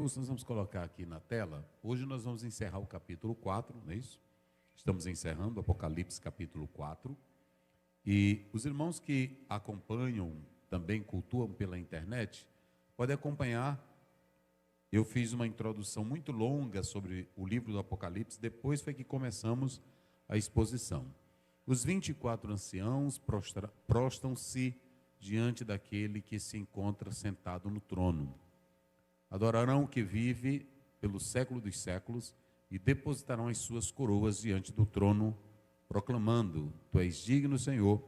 Nós vamos colocar aqui na tela. Hoje nós vamos encerrar o capítulo 4, não é isso? Estamos encerrando o Apocalipse capítulo 4. E os irmãos que acompanham, também cultuam pela internet, podem acompanhar. Eu fiz uma introdução muito longa sobre o livro do Apocalipse, depois foi que começamos a exposição. Os 24 anciãos prostram-se diante daquele que se encontra sentado no trono. Adorarão o que vive pelo século dos séculos e depositarão as suas coroas diante do trono, proclamando: Tu és digno, Senhor,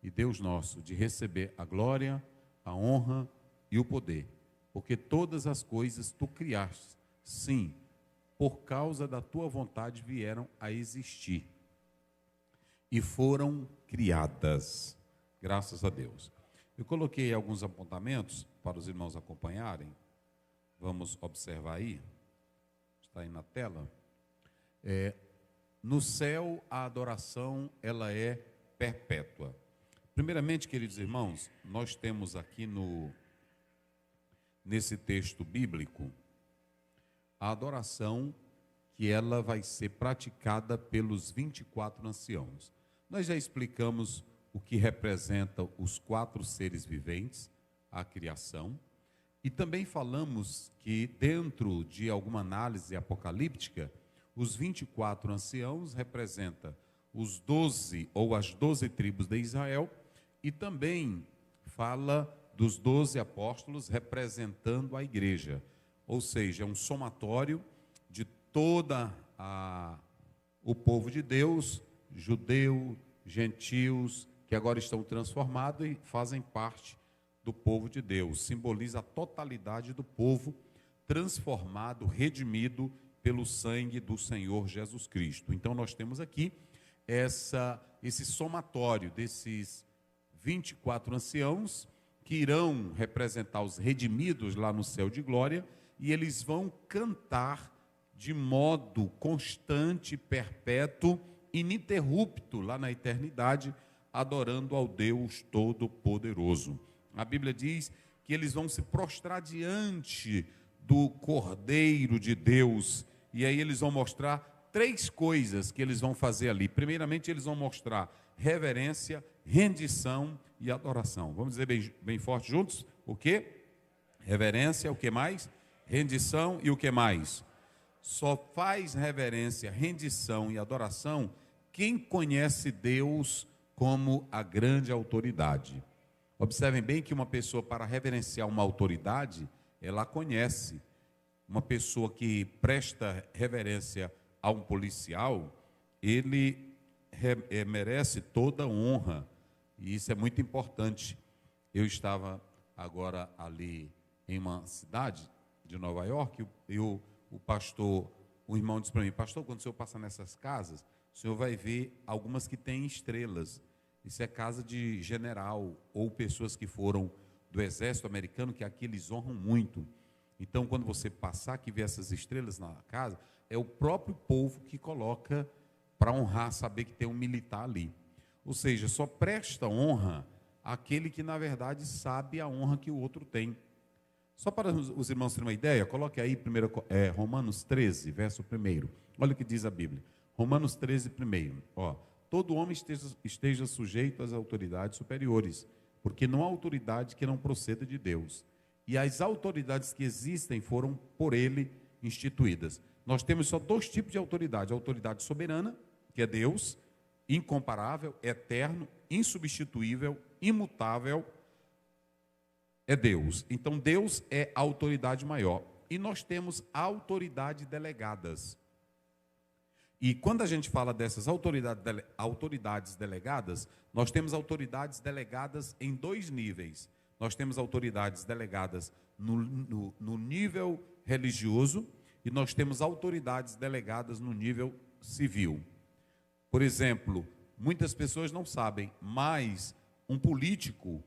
e Deus nosso, de receber a glória, a honra e o poder, porque todas as coisas Tu criaste, sim, por causa da Tua vontade vieram a existir e foram criadas. Graças a Deus. Eu coloquei alguns apontamentos para os irmãos acompanharem. Vamos observar aí, está aí na tela. No céu, a adoração, ela é perpétua. Primeiramente, queridos irmãos, nós temos aqui nesse texto bíblico, a adoração que ela vai ser praticada pelos 24 anciãos. Nós já explicamos o que representa os 4 seres viventes, a criação. E também falamos que dentro de alguma análise apocalíptica, os 24 anciãos representam os 12 ou as 12 tribos de Israel, e também fala dos 12 apóstolos representando a igreja, ou seja, é um somatório de toda o povo de Deus, judeu, gentios, que agora estão transformados e fazem parte do povo de Deus. Simboliza a totalidade do povo transformado, redimido pelo sangue do Senhor Jesus Cristo. Então nós temos aqui esse somatório desses 24 anciãos que irão representar os redimidos lá no céu de glória, e eles vão cantar de modo constante, perpétuo, ininterrupto lá na eternidade, adorando ao Deus Todo-Poderoso. A Bíblia diz que eles vão se prostrar diante do Cordeiro de Deus, e aí eles vão mostrar 3 coisas que eles vão fazer ali. Primeiramente, eles vão mostrar reverência, rendição e adoração. Vamos dizer bem forte juntos? O quê? Reverência, o que mais? Rendição e o que mais? Só faz reverência, rendição e adoração quem conhece Deus como a grande autoridade. Observem bem que uma pessoa, para reverenciar uma autoridade, ela conhece. Uma pessoa que presta reverência a um policial, ele merece toda honra, e isso é muito importante. Eu estava agora ali em uma cidade de Nova York, e o pastor, o irmão disse para mim: pastor, quando o senhor passa nessas casas, o senhor vai ver algumas que têm estrelas. Isso é casa de general, ou pessoas que foram do exército americano, que aqui eles honram muito. Então, quando você passar que vê essas estrelas na casa, é o próprio povo que coloca para honrar, saber que tem um militar ali. Ou seja, só presta honra àquele que, na verdade, sabe a honra que o outro tem. Só para os irmãos terem uma ideia, coloque aí primeiro, Romanos 13, verso 1. Olha o que diz a Bíblia. Romanos 13, 1. Todo homem esteja sujeito às autoridades superiores, porque não há autoridade que não proceda de Deus. E as autoridades que existem foram por ele instituídas. Nós temos só 2 tipos de autoridade: a autoridade soberana, que é Deus, incomparável, eterno, insubstituível, imutável, é Deus. Então Deus é a autoridade maior. E nós temos autoridades delegadas. E quando a gente fala dessas autoridades delegadas, nós temos autoridades delegadas em 2 níveis. Nós temos autoridades delegadas no nível religioso, e nós temos autoridades delegadas no nível civil. Por exemplo, muitas pessoas não sabem, mas um político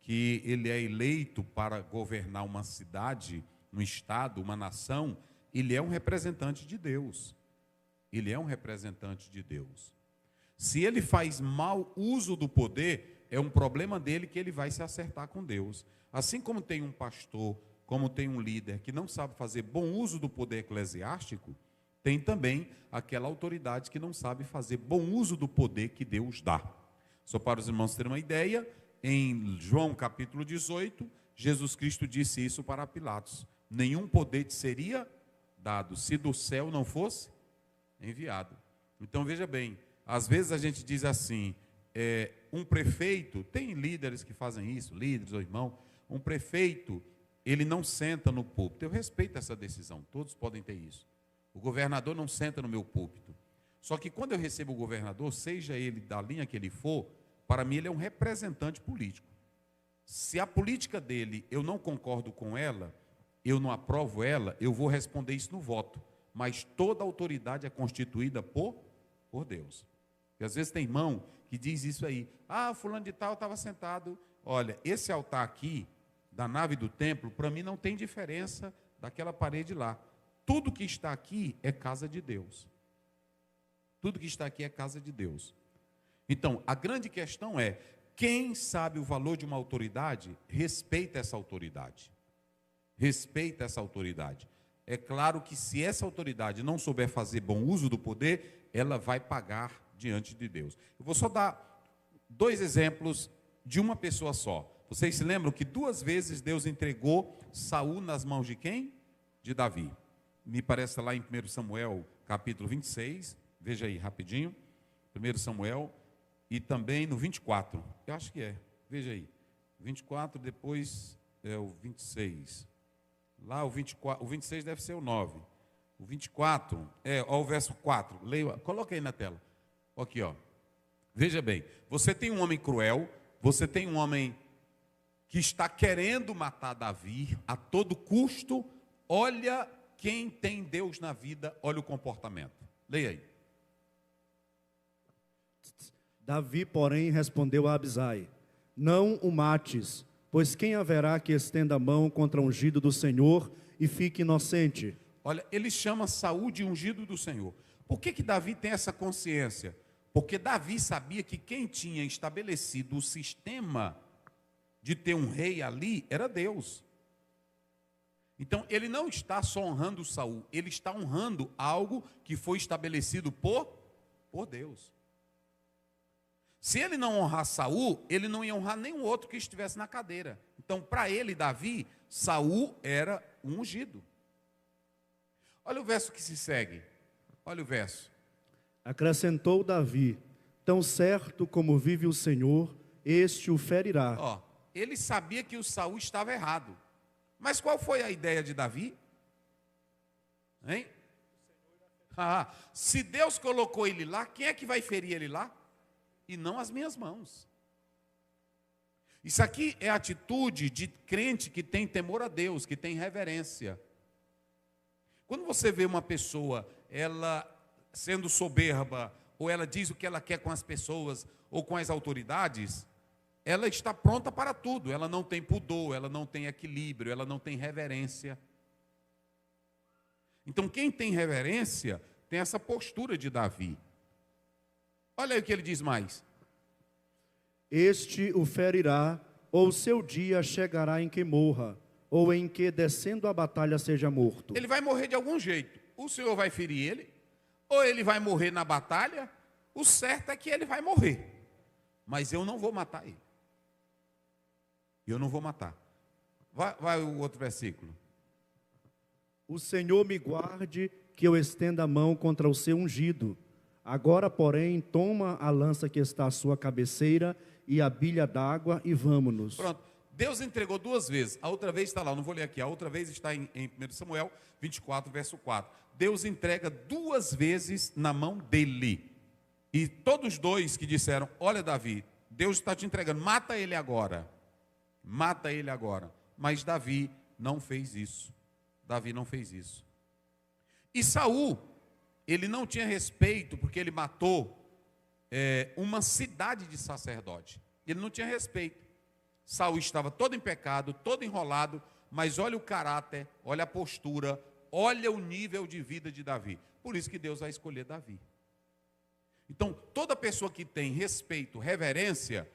que ele é eleito para governar uma cidade, um estado, uma nação, ele é um representante de Deus. Ele é um representante de Deus. Se ele faz mau uso do poder, é um problema dele, que ele vai se acertar com Deus. Assim como tem um pastor como tem um líder que não sabe fazer bom uso do poder eclesiástico, tem também aquela autoridade que não sabe fazer bom uso do poder que Deus dá. Só para os irmãos terem uma ideia, em João capítulo 18, Jesus Cristo disse isso para Pilatos: nenhum poder te seria dado se do céu não fosse enviado. Então veja bem, às vezes a gente diz assim, um prefeito, tem líderes que fazem isso, líderes ou irmão, um prefeito, ele não senta no púlpito. Eu respeito essa decisão, todos podem ter isso. O governador não senta no meu púlpito. Só que quando eu recebo o governador, seja ele da linha que ele for, para mim ele é um representante político. Se a política dele eu não concordo com ela, eu não aprovo ela, eu vou responder isso no voto. Mas toda autoridade é constituída por Deus. Porque às vezes tem irmão que diz isso aí: ah, fulano de tal estava sentado. Olha, esse altar aqui, da nave do templo, para mim não tem diferença daquela parede lá. Tudo que está aqui é casa de Deus. Tudo que está aqui é casa de Deus. Então, a grande questão é, quem sabe o valor de uma autoridade, respeita essa autoridade. Respeita essa autoridade. É claro que se essa autoridade não souber fazer bom uso do poder, ela vai pagar diante de Deus. Eu vou só dar 2 exemplos de uma pessoa só. Vocês se lembram que 2 vezes Deus entregou Saul nas mãos de quem? De Davi. Me parece lá em 1 Samuel, capítulo 26, veja aí rapidinho, 1 Samuel, e também no 24, eu acho que veja aí, 24, depois é o 26, lá o 24, o 26 deve ser o 9, o 24, ó, o verso 4, leia, coloca aí na tela, aqui ó, veja bem, você tem um homem cruel, você tem um homem que está querendo matar Davi a todo custo. Olha quem tem Deus na vida, olha o comportamento. Leia aí. Davi, porém, respondeu a Abisai: não o mates, pois quem haverá que estenda a mão contra o ungido do Senhor e fique inocente? Olha, ele chama Saul de ungido do Senhor. Por que Davi tem essa consciência? Porque Davi sabia que quem tinha estabelecido o sistema de ter um rei ali era Deus. Então, ele não está só honrando Saul, ele está honrando algo que foi estabelecido por Deus. Se ele não honrar Saul, ele não ia honrar nenhum outro que estivesse na cadeira. Então, para ele, Davi, Saul era um ungido. Olha o verso que se segue. Olha o verso. Acrescentou Davi: tão certo como vive o Senhor, este o ferirá. Ó, ele sabia que o Saul estava errado. Mas qual foi a ideia de Davi? Hein? Se Deus colocou ele lá, quem é que vai ferir ele lá? E não as minhas mãos. Isso aqui é a atitude de crente que tem temor a Deus, que tem reverência. Quando você vê uma pessoa, ela sendo soberba, ou ela diz o que ela quer com as pessoas, ou com as autoridades, ela está pronta para tudo, ela não tem pudor, ela não tem equilíbrio, ela não tem reverência. Então, quem tem reverência, tem essa postura de Davi. Olha aí o que ele diz mais. Este o ferirá, ou seu dia chegará em que morra, ou em que, descendo a batalha, seja morto. Ele vai morrer de algum jeito. O Senhor vai ferir ele, ou ele vai morrer na batalha. O certo é que ele vai morrer. Mas eu não vou matar ele. Eu não vou matar. Vai o outro versículo. O Senhor me guarde, que eu estenda a mão contra o seu ungido. Agora, porém, toma a lança que está à sua cabeceira e a bilha d'água e vamos-nos. Pronto. Deus entregou 2 vezes. A outra vez está lá, não vou ler aqui. A outra vez está em 1 Samuel 24, verso 4. Deus entrega 2 vezes na mão dele. E todos 2 que disseram: olha, Davi, Deus está te entregando, mata ele agora. Mata ele agora. Mas Davi não fez isso. Davi não fez isso. E Saul, ele não tinha respeito, porque ele matou uma cidade de sacerdote. Ele não tinha respeito. Saul estava todo em pecado, todo enrolado, mas olha o caráter, olha a postura, olha o nível de vida de Davi. Por isso que Deus vai escolher Davi. Então, toda pessoa que tem respeito, reverência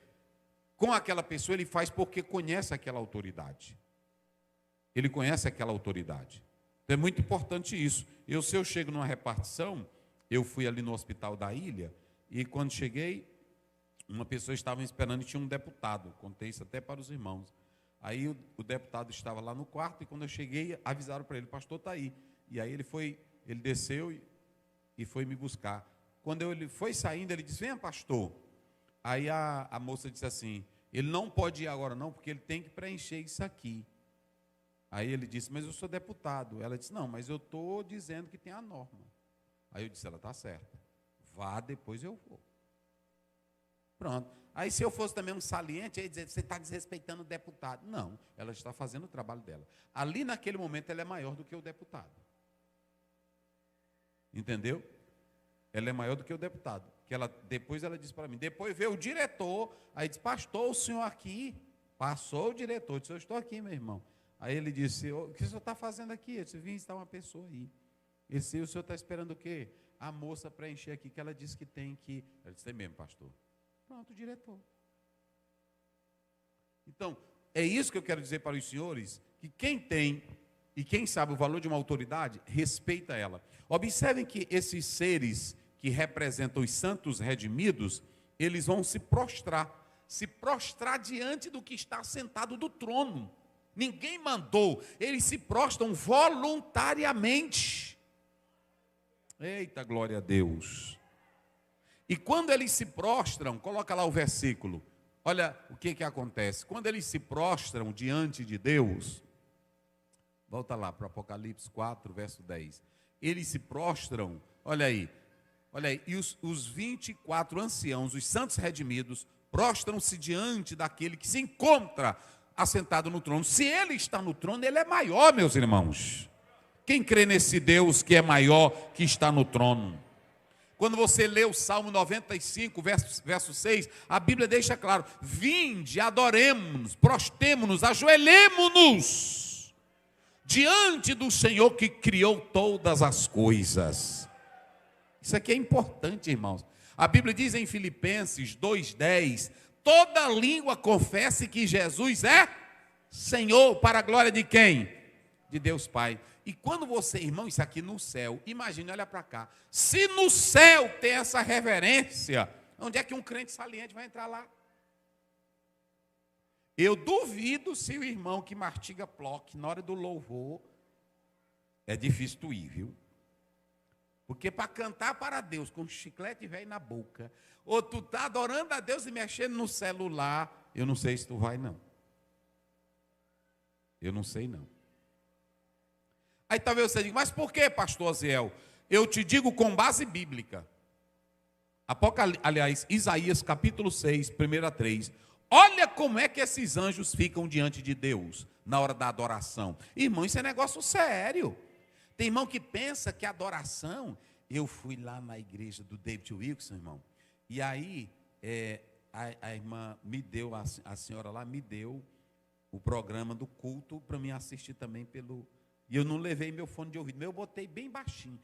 com aquela pessoa, ele faz porque conhece aquela autoridade. ele conhece aquela autoridade. Então é muito importante isso. Se eu chego numa repartição, eu fui ali no hospital da ilha, e quando cheguei, uma pessoa estava me esperando e tinha um deputado. Contei isso até para os irmãos. Aí o deputado estava lá no quarto, e quando eu cheguei, avisaram para ele: pastor está aí. E aí ele desceu e foi me buscar. Quando ele foi saindo, ele disse: venha, pastor. Aí a moça disse assim: ele não pode ir agora não, porque ele tem que preencher isso aqui. Aí ele disse: mas eu sou deputado. Ela disse: não, mas eu estou dizendo que tem a norma. Aí eu disse: ela está certa, vá, depois eu vou. Pronto. Aí se eu fosse também um saliente, eu ia dizer: você está desrespeitando o deputado. Não, ela está fazendo o trabalho dela. Ali naquele momento ela é maior do que o deputado. Entendeu? Ela é maior do que o deputado. Depois ela disse para mim, depois veio o diretor, aí disse: pastor, o senhor aqui? Passou o diretor, disse: eu estou aqui, meu irmão. Aí ele disse: o que o senhor está fazendo aqui? Eu disse: vim estar uma pessoa aí. Ele disse: o senhor está esperando o quê? A moça preencher aqui, que ela disse que tem que... Ela disse: é mesmo, pastor. Pronto, o diretor. Então, é isso que eu quero dizer para os senhores, que quem tem e quem sabe o valor de uma autoridade, respeita ela. Observem que esses seres que representam os santos redimidos, eles vão se prostrar diante do que está sentado do trono. Ninguém mandou, eles se prostram voluntariamente. Eita, glória a Deus. E quando eles se prostram, coloca lá o versículo, olha o que acontece. Quando eles se prostram diante de Deus, volta lá para o Apocalipse 4, verso 10. Eles se prostram, olha aí, e os 24 anciãos, os santos redimidos, prostram-se diante daquele que se encontra assentado no trono. Se ele está no trono, ele é maior, meus irmãos. Quem crê nesse Deus que é maior, que está no trono? Quando você lê o Salmo 95, verso 6, a Bíblia deixa claro: vinde, adoremo-nos, prostemo-nos, ajoelemo-nos diante do Senhor que criou todas as coisas. Isso aqui é importante, irmãos. A Bíblia diz em Filipenses 2:10, toda língua confesse que Jesus é Senhor, para a glória de quem? De Deus Pai. E quando você, irmão, isso aqui no céu, imagine, olha para cá, se no céu tem essa reverência, onde é que um crente saliente vai entrar lá? Eu duvido se o irmão que mastiga ploque na hora do louvor, é difícil tu ir, viu? Porque para cantar para Deus com chiclete velho na boca, ou tu está adorando a Deus e mexendo no celular, eu não sei se tu vai não. Eu não sei não. Aí talvez você diga: mas por que, pastor Aziel? Eu te digo com base bíblica. Isaías capítulo 6, 1-3. Olha como é que esses anjos ficam diante de Deus na hora da adoração. Irmão, isso é negócio sério. Tem irmão que pensa que adoração... Eu fui lá na igreja do David Wilson, irmão, e aí a irmã me deu, a senhora lá me deu o programa do culto para mim assistir também e eu não levei meu fone de ouvido, eu botei bem baixinho.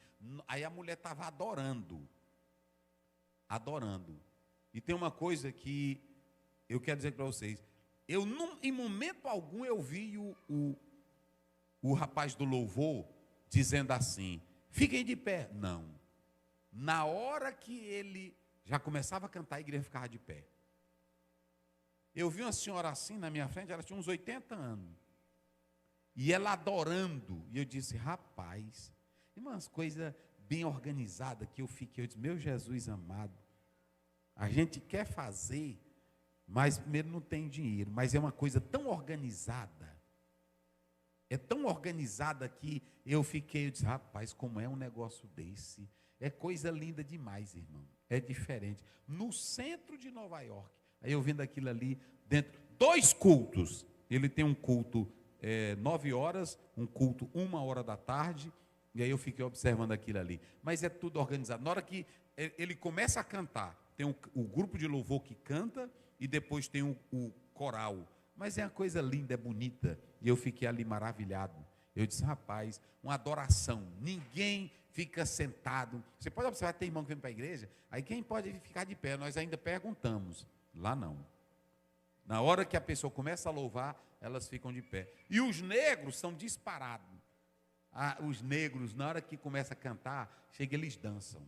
Aí a mulher estava adorando. E tem uma coisa que eu quero dizer para vocês: eu não, em momento algum eu vi o rapaz do louvor dizendo assim: fiquem de pé. Não. Na hora que ele já começava a cantar, a igreja ficava de pé. Eu vi uma senhora assim na minha frente, ela tinha uns 80 anos. E ela adorando. E eu disse: rapaz, umas coisas bem organizadas que eu disse: meu Jesus amado, a gente quer fazer, mas primeiro não tem dinheiro. Mas é uma coisa tão organizada. É tão organizada que eu disse: rapaz, como é um negócio desse? É coisa linda demais, irmão. É diferente. No centro de Nova York. Aí eu vendo aquilo ali, dentro, 2 cultos. Ele tem um culto 9 horas, um culto 1 hora da tarde. E aí eu fiquei observando aquilo ali. Mas é tudo organizado. Na hora que ele começa a cantar, tem o grupo de louvor que canta e depois tem o coral. Mas é uma coisa linda, é bonita. E eu fiquei ali maravilhado. Eu disse: rapaz, uma adoração. Ninguém fica sentado. Você pode observar, tem irmão que vem para a igreja, aí quem pode ficar de pé? Nós ainda perguntamos. Lá não. Na hora que a pessoa começa a louvar, elas ficam de pé. E os negros são disparados. Os negros, na hora que começa a cantar, chega, eles dançam.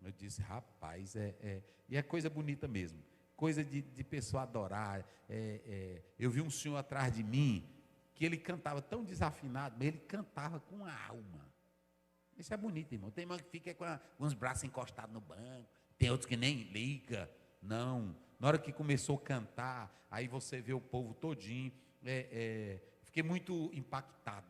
Eu disse, rapaz, e é coisa bonita mesmo. Coisa de pessoa adorar. Eu vi um senhor atrás de mim, que ele cantava tão desafinado, mas ele cantava com a alma. Isso é bonito, irmão. Tem irmão que fica com os braços encostados no banco, tem outros que nem liga. Não. Na hora que começou a cantar, aí você vê o povo todinho. Fiquei muito impactado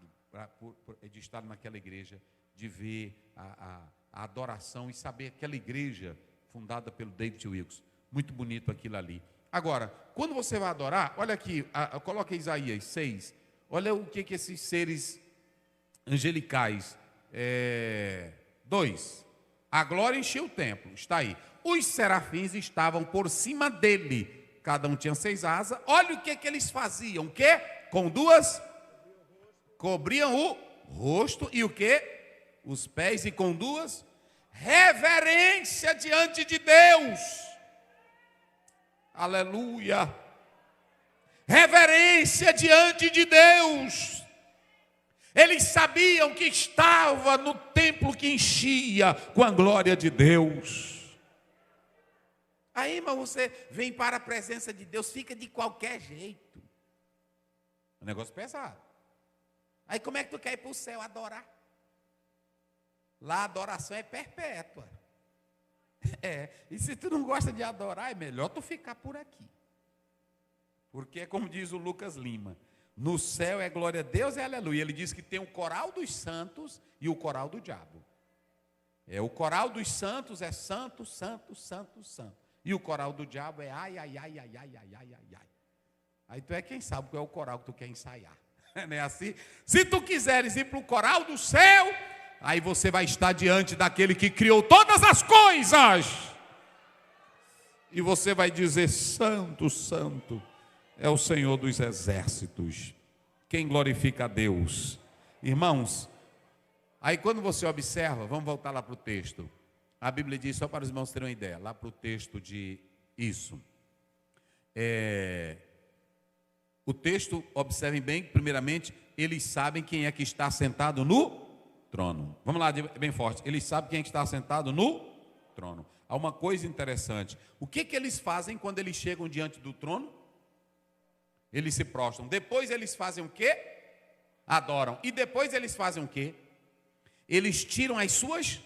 de estar naquela igreja, de ver a adoração e saber aquela igreja fundada pelo David Wilkes. Muito bonito aquilo ali. Agora, quando você vai adorar, olha aqui, coloca Isaías 6, olha o que esses seres angelicais, 2, a glória encheu o templo, está aí. Os serafins estavam por cima dele, cada um tinha 6 asas. Olha o que eles faziam, o quê? Com 2, cobriam o rosto e o quê? Os pés, e com 2, reverência diante de Deus. Aleluia. Reverência diante de Deus. Eles sabiam que estava no templo que enchia com a glória de Deus. Aí, irmão, você vem para a presença de Deus, fica de qualquer jeito. Um negócio pesado. Aí como é que tu quer ir para o céu adorar? Lá a adoração é perpétua. E se tu não gosta de adorar, é melhor tu ficar por aqui. Porque é como diz o Lucas Lima, no céu é glória a Deus e aleluia. Ele diz que tem o coral dos santos e o coral do diabo. O coral dos santos é santo, santo, santo, santo. E o coral do diabo é ai, ai, ai, ai, ai, ai, ai, ai, ai. Aí tu é quem sabe qual é o coral que tu quer ensaiar. Não é assim? Se tu quiseres ir para o coral do céu, aí você vai estar diante daquele que criou todas as coisas. E você vai dizer, santo, santo é o Senhor dos exércitos. Quem glorifica a Deus? Irmãos, aí quando você observa, vamos voltar lá para o texto. A Bíblia diz, só para os irmãos terem uma ideia, lá para o texto de isso. O texto, observem bem, primeiramente, eles sabem quem é que está sentado no trono. Vamos lá, bem forte. Eles sabem quem é que está sentado no trono. Há uma coisa interessante. O que eles fazem quando eles chegam diante do trono? Eles se prostram. Depois eles fazem o quê? Adoram. E depois eles fazem o quê? Eles tiram as suas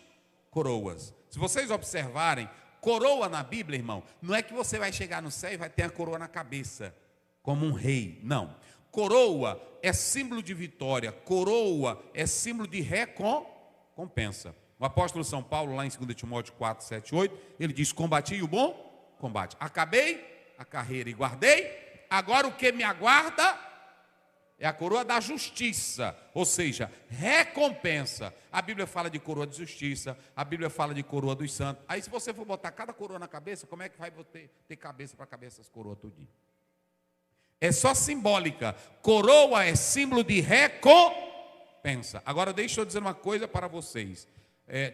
coroas. Se vocês observarem, coroa na Bíblia, irmão, não é que você vai chegar no céu e vai ter a coroa na cabeça, como um rei. Não. Coroa é símbolo de vitória. Coroa é símbolo de recompensa. O apóstolo São Paulo, lá em 2 Timóteo 4, 7, 8, ele diz, combati o bom combate. Acabei a carreira e guardei. Agora o que me aguarda é a coroa da justiça, ou seja, recompensa. A Bíblia fala de coroa de justiça, a Bíblia fala de coroa dos santos. Aí se você for botar cada coroa na cabeça, como é que vai ter cabeça para cabeça essas coroas tudinho? É só simbólica. Coroa é símbolo de recompensa. Agora deixa eu dizer uma coisa para vocês.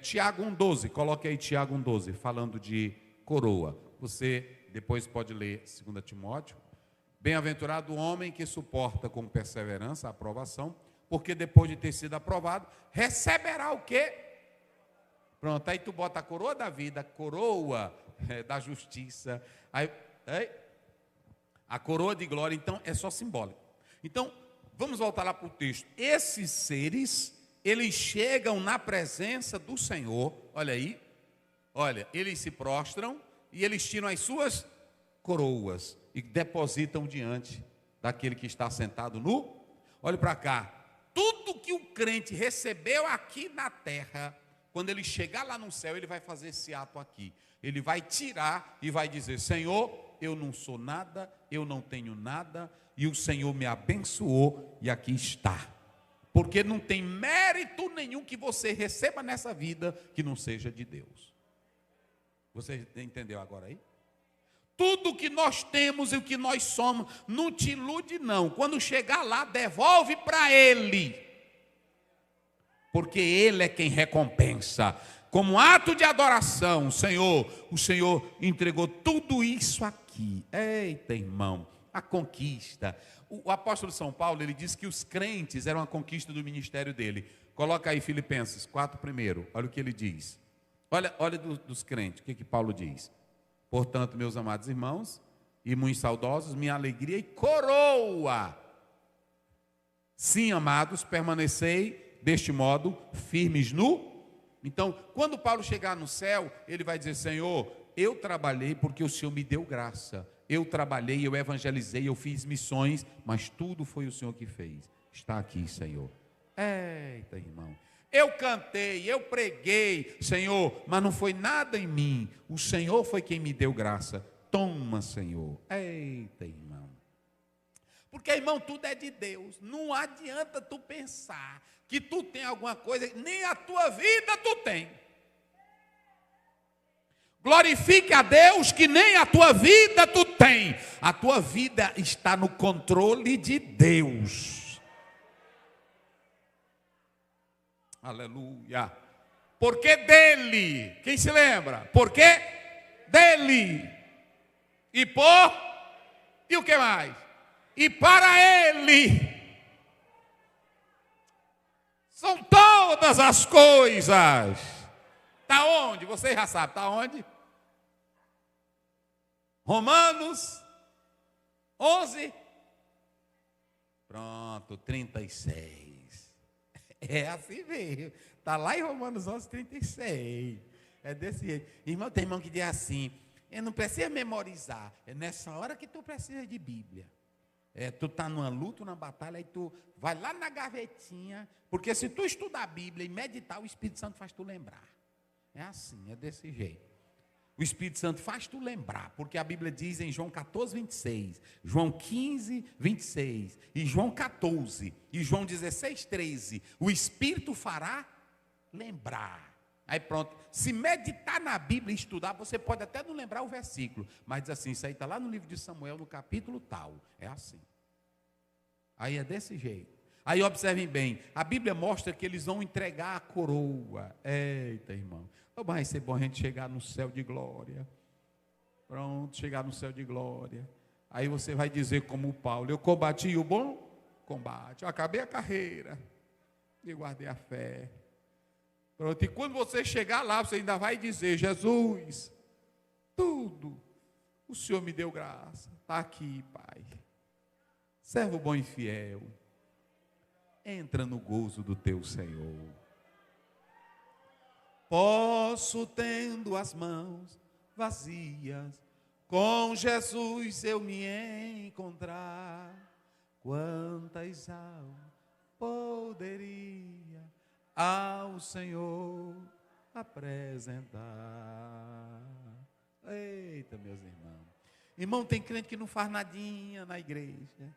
Tiago 1,12, coloque aí Tiago 1,12, falando de coroa. Você depois pode ler 2 Timóteo. Bem-aventurado o homem que suporta com perseverança a aprovação, porque depois de ter sido aprovado, receberá o quê? Pronto, aí tu bota a coroa da vida, a coroa da justiça, a coroa de glória, então é só simbólico. Então, vamos voltar lá para o texto. Esses seres, eles chegam na presença do Senhor, olha aí, olha, eles se prostram e eles tiram as suas coroas e depositam diante daquele que está sentado no... Olhe para cá, tudo que o crente recebeu aqui na terra, quando ele chegar lá no céu, ele vai fazer esse ato aqui. Ele vai tirar e vai dizer, Senhor, eu não sou nada, eu não tenho nada, e o Senhor me abençoou, e aqui está. Porque não tem mérito nenhum que você receba nessa vida que não seja de Deus. Você entendeu agora aí? Tudo que nós temos e o que nós somos, não te ilude não. Quando chegar lá, devolve para Ele. Porque Ele é quem recompensa. Como ato de adoração, o Senhor entregou tudo isso aqui. aqui. Eita, irmão, a conquista. O apóstolo São Paulo, ele diz que os crentes eram a conquista do ministério dele. Coloca aí Filipenses 4 primeiro, olha o que ele diz. Olha dos crentes, o que Paulo diz? Portanto, meus amados irmãos, e muito saudosos, minha alegria e coroa. Sim, amados, permanecei deste modo, firmes no... Então, quando Paulo chegar no céu, ele vai dizer, Senhor, eu trabalhei porque o Senhor me deu graça. Eu trabalhei, eu evangelizei, eu fiz missões, mas tudo foi o Senhor que fez. Está aqui, Senhor. Eita, irmão. Eu cantei, eu preguei, Senhor, mas não foi nada em mim. O Senhor foi quem me deu graça. Toma, Senhor. Eita, irmão. Porque, irmão, tudo é de Deus. Não adianta tu pensar que tu tem alguma coisa, nem a tua vida tu tem. Glorifique a Deus que nem a tua vida tu tem. A tua vida está no controle de Deus. Aleluia. Porque dele, quem se lembra? Porque dele. E por, e o que mais? E para ele são todas as coisas. Está onde? Você já sabe, está onde? Romanos 11. Pronto, 36. É assim mesmo. Está lá em Romanos 11, 36. É desse jeito. Irmão, tem irmão que diz assim, não precisa memorizar. É nessa hora que tu precisa de Bíblia. Tu está numa luta, numa batalha, aí tu vai lá na gavetinha, porque se tu estudar a Bíblia e meditar, o Espírito Santo faz tu lembrar. É assim, é desse jeito. O Espírito Santo faz tu lembrar, porque a Bíblia diz em João 14, 26, João 15, 26, e João 14, e João 16, 13, o Espírito fará lembrar. Aí pronto, se meditar na Bíblia e estudar, você pode até não lembrar o versículo, mas diz assim, isso aí está lá no livro de Samuel, no capítulo tal, é assim. Aí é desse jeito. Aí observem bem, a Bíblia mostra que eles vão entregar a coroa. Eita, irmão, vai ser bom a gente chegar no céu de glória. Pronto, chegar no céu de glória. Aí você vai dizer como o Paulo, eu combati o bom combate, eu acabei a carreira e guardei a fé. Pronto, e quando você chegar lá, você ainda vai dizer, Jesus, tudo, o Senhor me deu graça, está aqui, Pai. Servo bom e fiel, entra no gozo do teu Senhor. Posso, tendo as mãos vazias, com Jesus eu me encontrar. Quantas almas poderia ao Senhor apresentar? Eita, meus irmãos. Irmão, tem crente que não faz nadinha na igreja.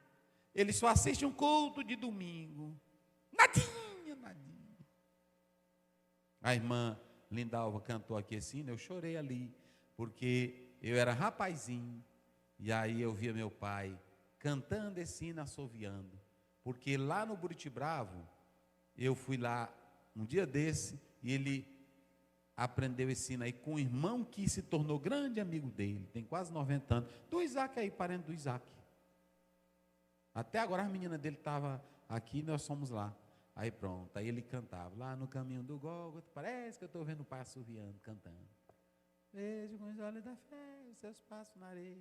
Ele só assiste um culto de domingo. Nadinha, nadinha. A irmã Lindalva cantou aqui assim, eu chorei ali, porque eu era rapazinho, e aí eu via meu pai cantando esse hino, assoviando, porque lá no Buriti Bravo, eu fui lá um dia desse, e ele aprendeu esse hino aí com um irmão que se tornou grande amigo dele, tem quase 90 anos, do Isaac aí, parente do Isaac. Até agora a menina dele estava aqui, nós fomos lá. Aí pronto, aí ele cantava, lá no caminho do Gólgota, parece que eu estou vendo o pai assoviando, cantando. Vejo com os olhos da fé os seus passos na areia.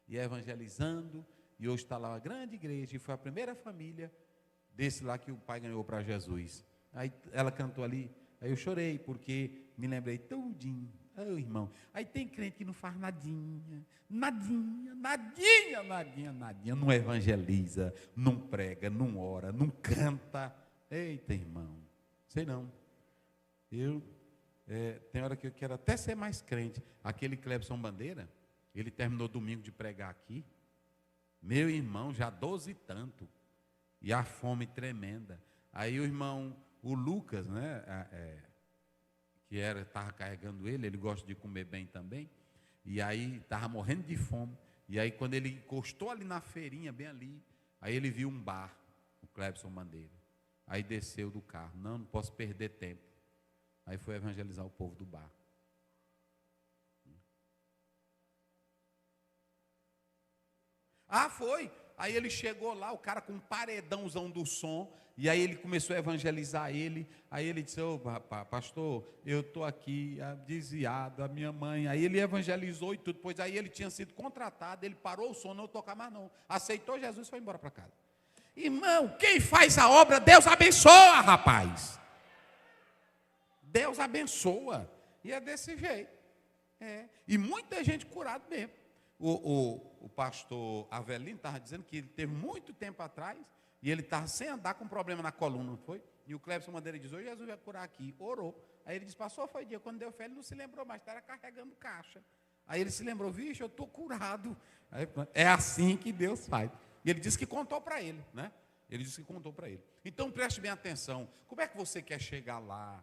E evangelizando, e hoje está lá uma grande igreja, e foi a primeira família desse lá que o pai ganhou para Jesus. Aí ela cantou ali, aí eu chorei, porque me lembrei tudinho. Oh, irmão, aí tem crente que não faz nadinha, nadinha, nadinha, nadinha, nadinha, não evangeliza, não prega, não ora, não canta. Eita, irmão, sei não. Tem hora que eu quero até ser mais crente. Aquele Clebson Bandeira, ele terminou domingo de pregar aqui. Meu irmão, já 12 e tanto. E a fome tremenda. Aí o irmão, o Lucas, né, que estava carregando ele gosta de comer bem também. E aí estava morrendo de fome. E aí quando ele encostou ali na feirinha, bem ali, aí ele viu um bar, o Clebson Bandeira. Aí desceu do carro, não posso perder tempo. Aí foi evangelizar o povo do bar. Ah, foi. Aí ele chegou lá, o cara com um paredãozão do som, e aí ele começou a evangelizar ele. Aí ele disse: ô, pastor, eu estou aqui desviado, a minha mãe. Aí ele evangelizou e tudo, pois aí ele tinha sido contratado, ele parou o som, não tocar mais não. Aceitou Jesus e foi embora para casa. Irmão, quem faz a obra, Deus abençoa, rapaz. Deus abençoa. E é desse jeito. E muita gente curada mesmo. O pastor Avelino estava dizendo que ele teve muito tempo atrás, e ele estava sem andar com problema na coluna, não foi? E o Clébson Madeira diz: hoje Jesus vai curar aqui. Orou. Aí ele disse: pastor, foi dia, quando deu fé, ele não se lembrou mais, estava carregando caixa. Aí ele se lembrou: vixe, eu estou curado. Aí, é assim que Deus faz. E ele disse que contou para ele, né? Ele disse que contou para ele. Então preste bem atenção. Como é que você quer chegar lá?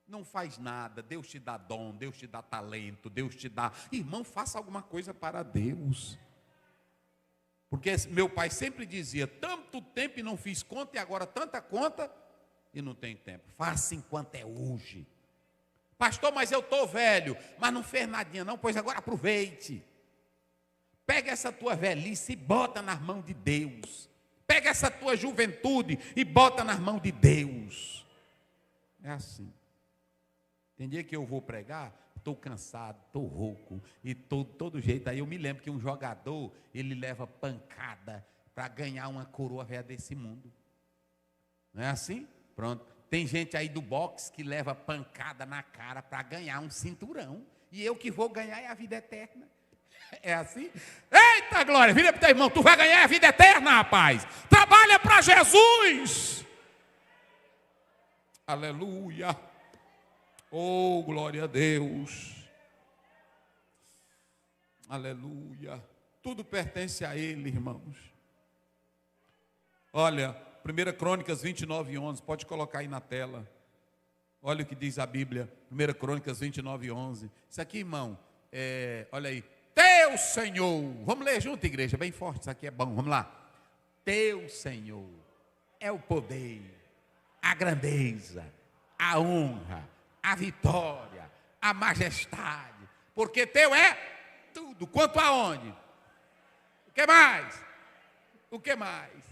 Não faz nada, Deus te dá dom, Deus te dá talento, Deus te dá... Irmão, faça alguma coisa para Deus. Porque meu pai sempre dizia: tanto tempo e não fiz conta, e agora tanta conta e não tem tempo. Faça enquanto é hoje. Pastor, mas eu estou velho. Mas não fez nadinha não, pois agora aproveite. Pega essa tua velhice e bota nas mãos de Deus. Pega essa tua juventude e bota nas mãos de Deus. É assim. Tem dia que eu vou pregar, estou cansado, estou rouco, e todo jeito. Aí eu me lembro que um jogador, ele leva pancada para ganhar uma coroa velha desse mundo. Não é assim? Pronto. Tem gente aí do boxe que leva pancada na cara para ganhar um cinturão. E eu que vou ganhar é a vida eterna. É assim? Eita glória, vira para o teu irmão, tu vai ganhar a vida eterna, rapaz. Trabalha para Jesus. Aleluia. Oh, glória a Deus. Aleluia. Tudo pertence a Ele, irmãos. Olha, 1 Crônicas 29:11, pode colocar aí na tela. Olha o que diz a Bíblia, 1 Crônicas 29:11. Isso aqui, irmão, olha aí. Teu Senhor, vamos ler junto, igreja, bem forte, isso aqui é bom, vamos lá. Teu Senhor é o poder, a grandeza, a honra, a vitória, a majestade, porque teu é tudo. Quanto aonde? O que mais? O que mais?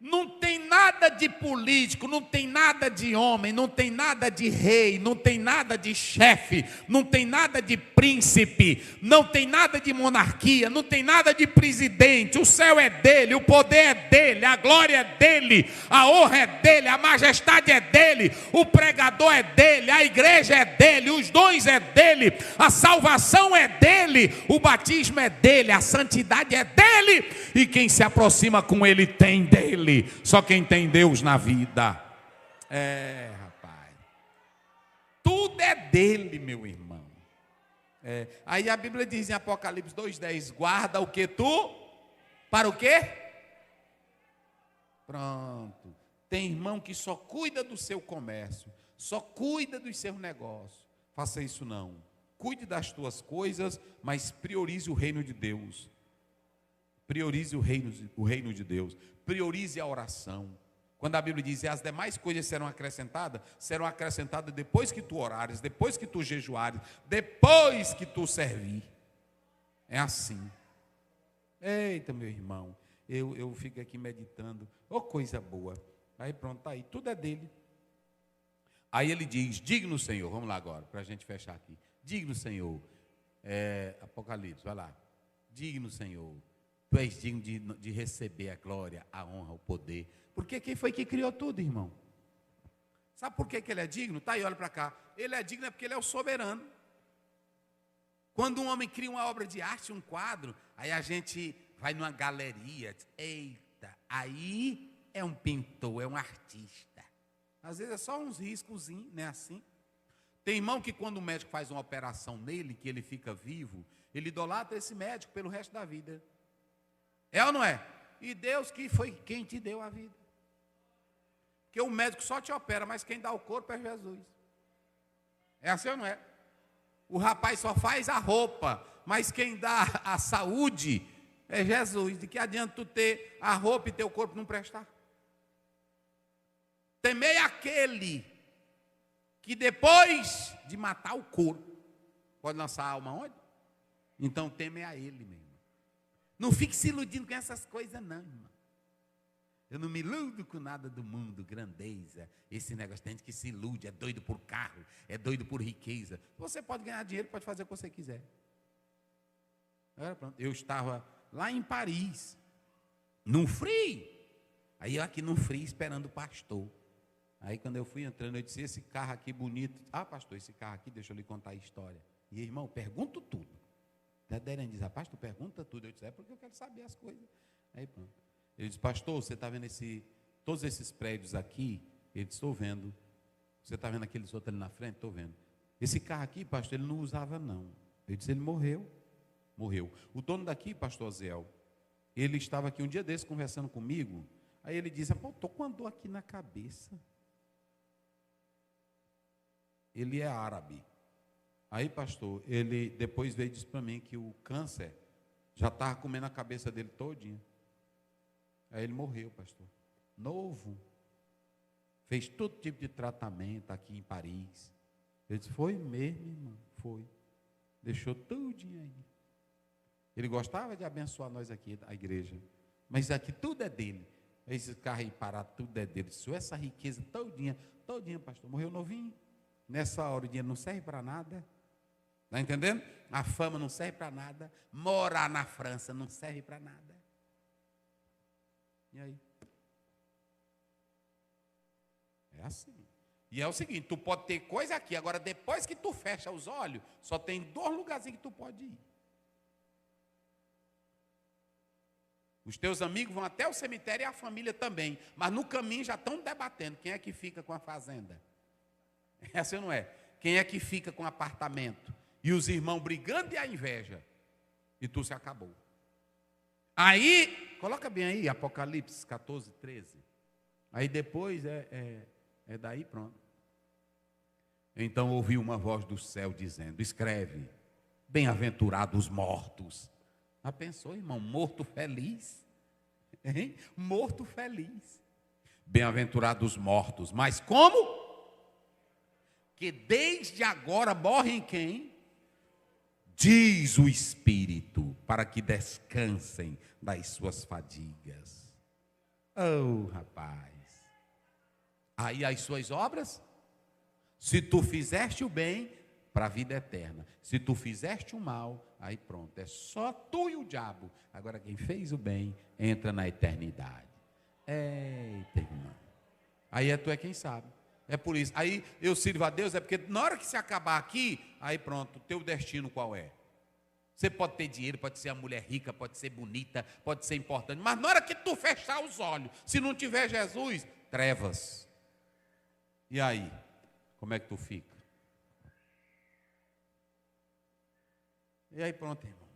Não tem nada de político, não tem nada de homem, não tem nada de rei, não tem nada de chefe, não tem nada de príncipe, não tem nada de monarquia, não tem nada de presidente. O céu é dele, o poder é dele, a glória é dele, a honra é dele, a majestade é dele, o pregador é dele, a igreja é dele, os dons é dele, a salvação é dele, o batismo é dele, a santidade é dele, e quem se aproxima com ele tem dele. Só quem tem Deus na vida. Rapaz. Tudo é dele, meu irmão. Aí a Bíblia diz em Apocalipse 2:10: guarda o que tu? Para o quê? Pronto. Tem irmão que só cuida do seu comércio, só cuida dos seus negócios. Faça isso não. Cuide das tuas coisas, mas priorize o reino de Deus. Priorize o reino de Deus. Priorize a oração. Quando a Bíblia diz: as demais coisas serão acrescentadas depois que tu orares, depois que tu jejuares, depois que tu servir. É assim. Eita, meu irmão, eu fico aqui meditando. Oh, coisa boa. Aí pronto, tá aí, tudo é dele. Aí ele diz: digno Senhor, vamos lá agora, para a gente fechar aqui. Digno Senhor, Apocalipse, vai lá. Digno Senhor, tu és digno de receber a glória, a honra, o poder. Porque quem foi que criou tudo, irmão? Sabe por que ele é digno? Tá aí, olha para cá. Ele é digno porque ele é o soberano. Quando um homem cria uma obra de arte, um quadro, aí a gente vai numa galeria, eita, aí é um pintor, é um artista. Às vezes é só uns riscozinhos, né, assim. Tem irmão que quando o médico faz uma operação nele, que ele fica vivo, ele idolatra esse médico pelo resto da vida. É ou não é? E Deus que foi quem te deu a vida. Porque o médico só te opera, mas quem dá o corpo é Jesus. É assim ou não é? O rapaz só faz a roupa, mas quem dá a saúde é Jesus. De que adianta tu ter a roupa e teu corpo não prestar? Temei aquele que depois de matar o corpo, pode lançar a alma onde? Então teme a ele mesmo. Não fique se iludindo com essas coisas, não, irmão. Eu não me iludo com nada do mundo, grandeza. Esse negócio, tem gente que se ilude, é doido por carro, é doido por riqueza. Você pode ganhar dinheiro, pode fazer o que você quiser. Agora, pronto. Eu estava lá em Paris, num frio. Aí eu aqui num frio esperando o pastor. Aí quando eu fui entrando, eu disse, esse carro aqui bonito. Ah, pastor, esse carro aqui, deixa eu lhe contar a história. E irmão, pergunto tudo. Até Deren diz, pastor, pergunta tudo. Eu disse, é porque eu quero saber as coisas. Aí pronto. Ele disse, pastor, você está vendo todos esses prédios aqui? Ele disse, estou vendo. Você está vendo aqueles outros ali na frente? Estou vendo. Esse carro aqui, pastor, ele não usava não. Eu disse, ele morreu. Morreu. O dono daqui, pastor Zéu, ele estava aqui um dia desse conversando comigo. Aí ele disse, pô, estou com uma dor aqui na cabeça. Ele é árabe. Aí, pastor, ele depois veio e disse para mim que o câncer já estava comendo a cabeça dele todinha. Aí ele morreu, pastor. Novo. Fez todo tipo de tratamento aqui em Paris. Ele disse, foi mesmo, irmão, foi. Deixou tudinho aí. Ele gostava de abençoar nós aqui, a igreja. Mas aqui tudo é dele. Esse carro aí parado, tudo é dele. Só essa riqueza todinha, pastor. Morreu novinho. Nessa hora o dinheiro não serve para nada. Está entendendo? A fama não serve para nada. Morar na França não serve para nada. E aí? É assim. E é o seguinte, tu pode ter coisa aqui, agora depois que tu fecha os olhos, só tem 2 lugarzinhos que tu pode ir. Os teus amigos vão até o cemitério e a família também, mas no caminho já estão debatendo quem é que fica com a fazenda. É assim ou não é? Quem é que fica com o apartamento? E os irmãos brigando e a inveja. E tu se acabou. Aí, coloca bem aí, Apocalipse 14, 13. Aí depois é daí pronto. Então ouvi uma voz do céu dizendo, escreve, bem-aventurados os mortos. Já pensou, irmão, morto feliz? Hein? Morto feliz. Bem-aventurados os mortos, mas como? Que desde agora morrem quem? Diz o Espírito, para que descansem das suas fadigas. Oh, rapaz. Aí as suas obras, se tu fizeste o bem, para a vida eterna. Se tu fizeste o mal, aí pronto, é só tu e o diabo. Agora quem fez o bem, entra na eternidade. Eita, irmão. Aí tu é quem sabe. É por isso. Aí eu sirvo a Deus, é porque na hora que se acabar aqui, aí pronto, o teu destino qual é? Você pode ter dinheiro, pode ser uma mulher rica, pode ser bonita, pode ser importante, mas na hora que tu fechar os olhos, se não tiver Jesus, trevas. E aí, como é que tu fica? E aí pronto, irmão.